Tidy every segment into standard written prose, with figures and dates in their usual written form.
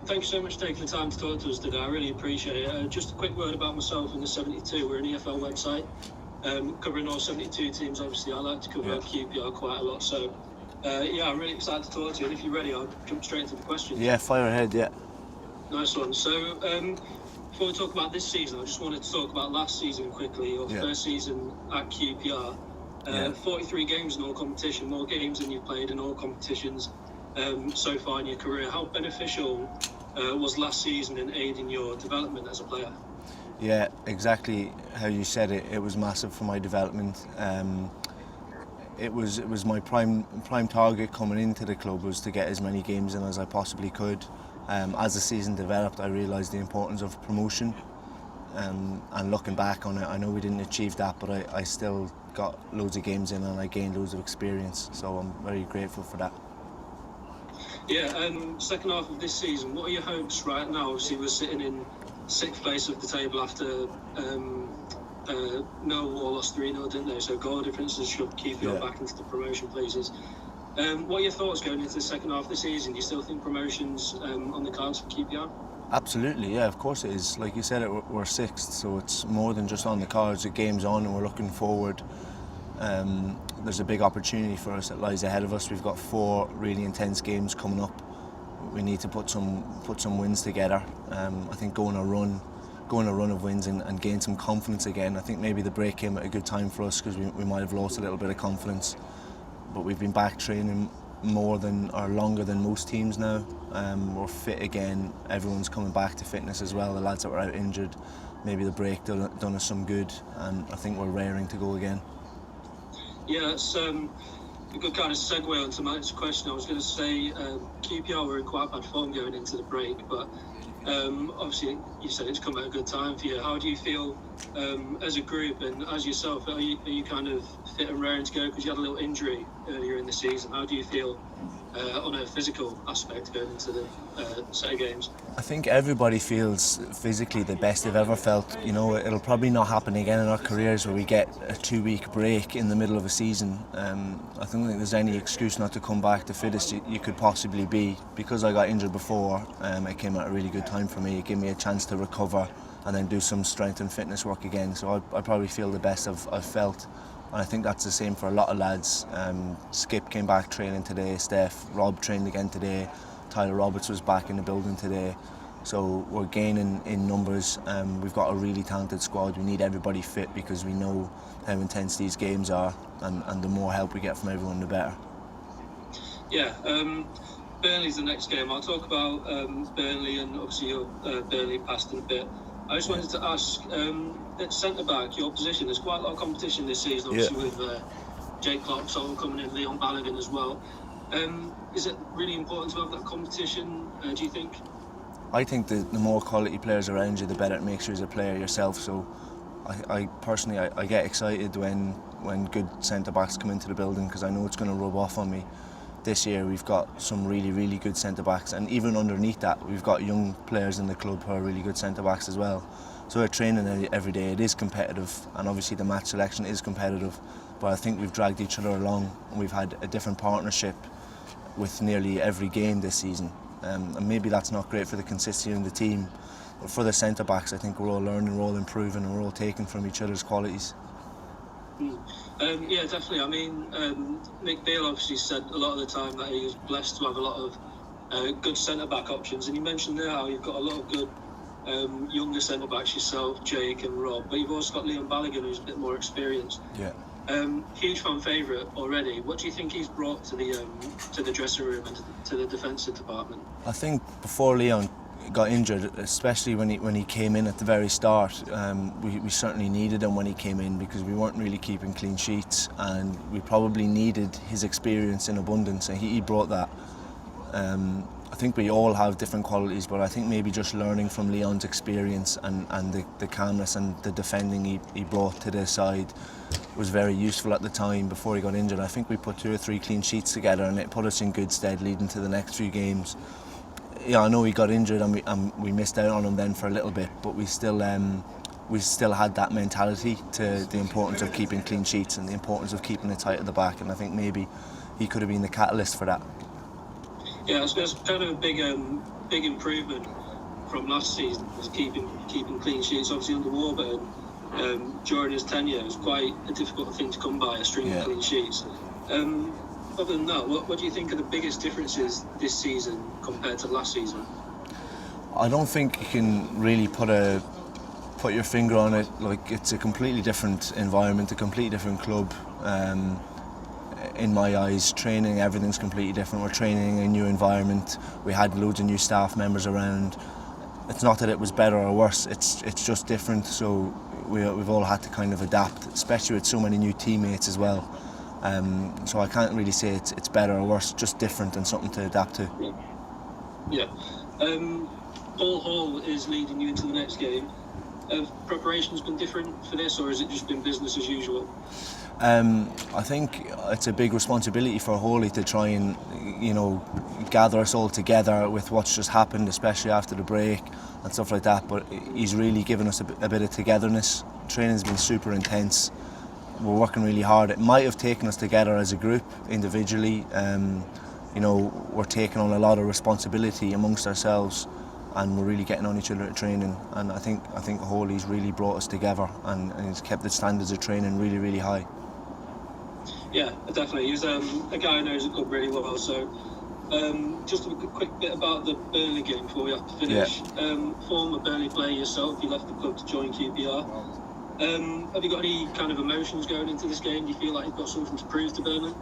Thanks so much for taking the time to talk to us today. I really appreciate it. Just a quick word about myself and the 72. We're an EFL website covering all 72 teams. Obviously, I like to cover QPR quite a lot. So, I'm really excited to talk to you. And if you're ready, I'll jump straight into the questions. Yeah, fire ahead, yeah. Nice one. So, before we talk about this season, I just wanted to talk about last season quickly, your first season at QPR. 43 games in all competition, more games than you've played in all competitions so far in your career. How beneficial was last season in aiding your development as a player? Yeah, exactly how you said it. It was massive for my development. It was my prime target coming into the club was to get as many games in as I possibly could. As the season developed, I realised the importance of promotion. And looking back on it, I know we didn't achieve that, but I still got loads of games in and I gained loads of experience. So I'm very grateful for that. Yeah, second half of this season, what are your hopes right now? Obviously, we're sitting in 6th place of the table after Millwall lost 3-0, didn't they? So goal differences should keep you back into the promotion places. What are your thoughts going into the second half of the season? Do you still think promotion's on the cards for QPR? Absolutely, yeah, of course it is. Like you said, we're 6th, so it's more than just on the cards. The game's on and we're looking forward. There's a big opportunity for us that lies ahead of us. We've got 4 really intense games coming up. We need to put some wins together. I think go on a run of wins and gain some confidence again. I think maybe the break came at a good time for us because we might have lost a little bit of confidence. But we've been back training longer than most teams now. We're fit again. Everyone's coming back to fitness as well. The lads that were out injured, maybe the break done us some good, and I think we're raring to go again. Yeah, it's a good kind of segue onto my next question. I was going to say QPR were in quite bad form going into the break, but obviously you said it's come at a good time for you. How do you feel as a group and as yourself? Are you kind of fit and raring to go because you had a little injury earlier in the season? How do you feel on a physical aspect going into the set of games? I think everybody feels physically the best they've ever felt. You know, it'll probably not happen again in our careers where we get a 2-week break in the middle of a season. I don't think there's any excuse not to come back the fittest you could possibly be. Because I got injured before, it came at a really good time for me. It gave me a chance to recover and then do some strength and fitness work again. So I probably feel the best I've felt. And I think that's the same for a lot of lads. Skip came back training today, Steph, Rob trained again today, Tyler Roberts was back in the building today. So we're gaining in numbers. We've got a really talented squad. We need everybody fit because we know how intense these games are, and the more help we get from everyone, the better. Yeah, Burnley's the next game. I'll talk about Burnley and obviously your Burnley past in a bit. I just wanted to ask, at centre-back, your position, there's quite a lot of competition this season, obviously with Jake Clarkson coming in, Leon Balogun as well. Is it really important to have that competition, do you think? I think the more quality players around you, the better it makes you as a player yourself. So I personally get excited when good centre-backs come into the building because I know it's going to rub off on me. This year we've got some really, really good centre-backs, and even underneath that we've got young players in the club who are really good centre-backs as well. So we're training every day. It is competitive, and obviously the match selection is competitive, but I think we've dragged each other along and we've had a different partnership with nearly every game this season. And maybe that's not great for the consistency in the team, but for the centre-backs I think we're all learning, we're all improving, and we're all taking from each other's qualities. Yeah, definitely. I mean, Nick Beale obviously said a lot of the time that he was blessed to have a lot of good centre-back options, and you mentioned there how you've got a lot of good younger centre-backs yourself, Jake and Rob, but you've also got Leon Balogun who's a bit more experienced. Yeah. Huge fan favourite already. What do you think he's brought to the dressing room and to the defensive department? I think before Leon got injured, especially when he came in at the very start, we certainly needed him when he came in because we weren't really keeping clean sheets, and we probably needed his experience in abundance, and he brought that. I think we all have different qualities, but I think maybe just learning from Leon's experience and the calmness and the defending he brought to the side was very useful at the time before he got injured. I think we put 2 or 3 clean sheets together and it put us in good stead leading to the next few games. Yeah, I know he got injured and we missed out on him then for a little bit, but we still had that mentality to the importance of keeping clean sheets and the importance of keeping it tight at the back, and I think maybe he could have been the catalyst for that. Yeah, it's kind of a big big improvement from last season was keeping clean sheets. Obviously under Warburton, during his tenure, it was quite a difficult thing to come by, a string of clean sheets. Other than that, what do you think are the biggest differences this season compared to last season? I don't think you can really put your finger on it. Like, it's a completely different environment, a completely different club. In my eyes, training, everything's completely different. We're training in a new environment. We had loads of new staff members around. It's not that it was better or worse, it's just different. So we've all had to kind of adapt, especially with so many new teammates as well. So I can't really say it's better or worse, just different and something to adapt to. Yeah. Paul Hall is leading you into the next game. Have preparations been different for this, or has it just been business as usual? I think it's a big responsibility for Hawley to try and, gather us all together with what's just happened, especially after the break and stuff like that. But he's really given us a bit of togetherness. Training's been super intense. We're working really hard. It might have taken us together as a group, individually. We're taking on a lot of responsibility amongst ourselves, and we're really getting on each other at training. And I think Hawley's really brought us together, and he's kept the standards of training really, really high. Yeah, definitely. He's a guy who knows the club really well. So, just a quick bit about the Burnley game before we have to finish. Yeah. Former Burnley player yourself, you left the club to join QPR. Have you got any kind of emotions going into this game? Do you feel like you've got something to prove to Burnley?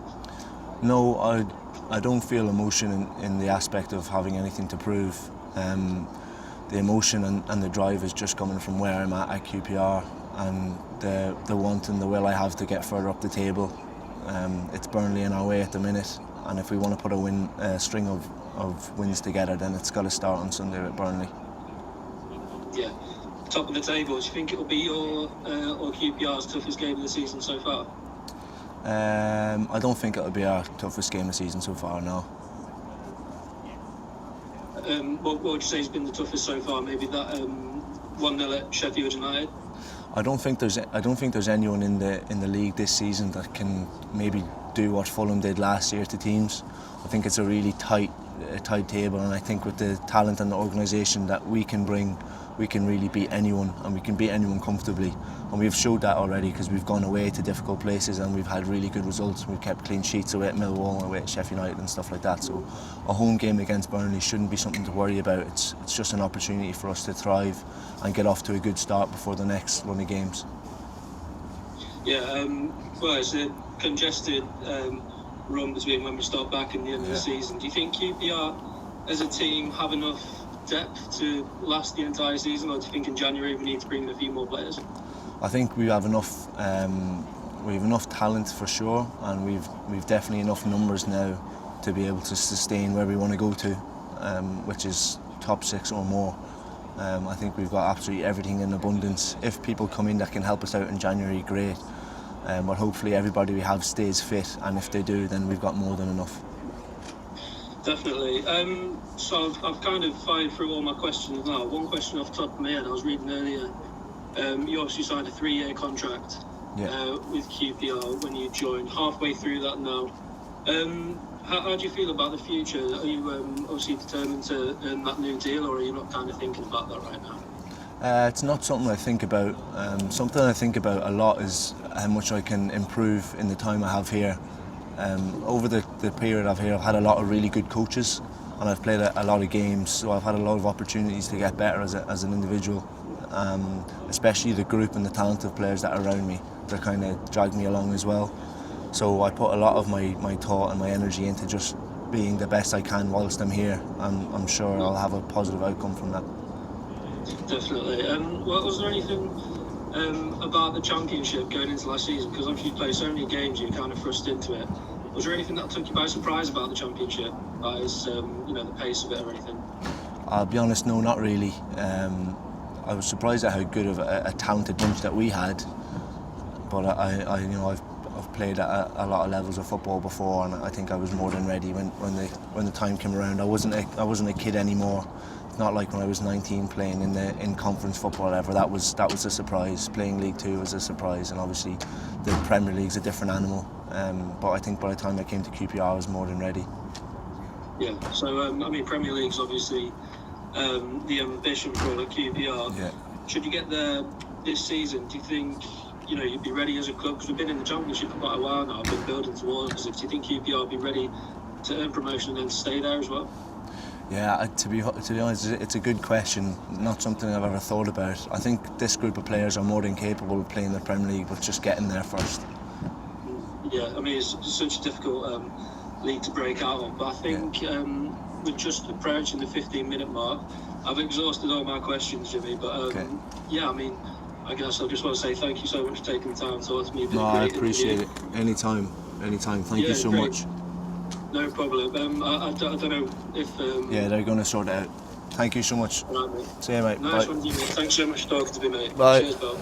No, I don't feel emotion in the aspect of having anything to prove. The emotion and the drive is just coming from where I'm at QPR, and the want and the will I have to get further up the table. It's Burnley in our way at the minute, and if we want to put a string of wins together, then it's got to start on Sunday with Burnley. Yeah. Top of the table, do you think it'll be your or QPR's toughest game of the season so far? I don't think it'll be our toughest game of the season so far, no. What would you say has been the toughest so far? Maybe that 1-0 at Sheffield United? I don't think there's anyone in the league this season that can maybe do what Fulham did last year to teams. I think it's a really tight table, and I think with the talent and the organisation that we can bring, we can really beat anyone, and we can beat anyone comfortably. And we've showed that already, because we've gone away to difficult places and we've had really good results. We've kept clean sheets away at Millwall, away at Sheffield United and stuff like that. So a home game against Burnley shouldn't be something to worry about. It's just an opportunity for us to thrive and get off to a good start before the next run of games. Yeah, well, it's a congested run between when we start back and the end of the season. Do you think QPR as a team have enough depth to last the entire season, or do you think in January we need to bring in a few more players? I think we have enough. We have enough talent for sure, and we've definitely enough numbers now to be able to sustain where we want to go to, which is top 6 or more. I think we've got absolutely everything in abundance. If people come in that can help us out in January, great. But hopefully everybody we have stays fit, and if they do, then we've got more than enough. Definitely. So I've kind of fired through all my questions now. One question off the top of my head, I was reading earlier. You obviously signed a 3-year contract with QPR when you joined. Halfway through that now. How do you feel about the future? Are you obviously determined to earn that new deal, or are you not kind of thinking about that right now? It's not something I think about. Something I think about a lot is how much I can improve in the time I have here. Over the period I've here, I've had a lot of really good coaches, and I've played a lot of games, so I've had a lot of opportunities to get better as an individual. Especially the group and the talented players that are around me that kind of drag me along as well. So I put a lot of my thought and my energy into just being the best I can whilst I'm here, and I'm sure I'll have a positive outcome from that. Definitely. Was there anything about the Championship going into last season? Because obviously you play so many games, you're kind of thrust into it. Was there anything that took you by surprise about the Championship? That is, the pace of it or anything? I'll be honest, no, not really. I was surprised at how good of a talented bunch that we had, but I've played at a lot of levels of football before, and I think I was more than ready when the time came around. I wasn't a kid anymore. It's not like when I was 19 playing in conference football ever. That was a surprise. Playing League 2 was a surprise, and obviously the Premier League's a different animal. But I think by the time I came to QPR, I was more than ready. Yeah. So Premier League's obviously the ambition for all at QPR. Yeah. Should you get there this season, do you think you'd be ready as a club? Because we've been in the Championship for quite a while now, been building towards it. Do you think QPR would be ready to earn promotion and then stay there as well? Yeah, to be honest, it's a good question. Not something I've ever thought about. I think this group of players are more than capable of playing the Premier League, but just getting there first. Yeah, I mean, it's such a difficult league to break out on, but I think we're just approaching the 15-minute mark. I've exhausted all my questions, Jimmy, but yeah, I mean, I guess I just want to say thank you so much for taking the time to talk to me. No, I appreciate it. Anytime. Thank you so much. No problem. I don't know if... yeah, they're going to sort it out. Thank you so much. Right, mate. See you, mate. Nice Bye. one, Jimmy. Thanks so much for talking to me, mate. Bye. Cheers, pal.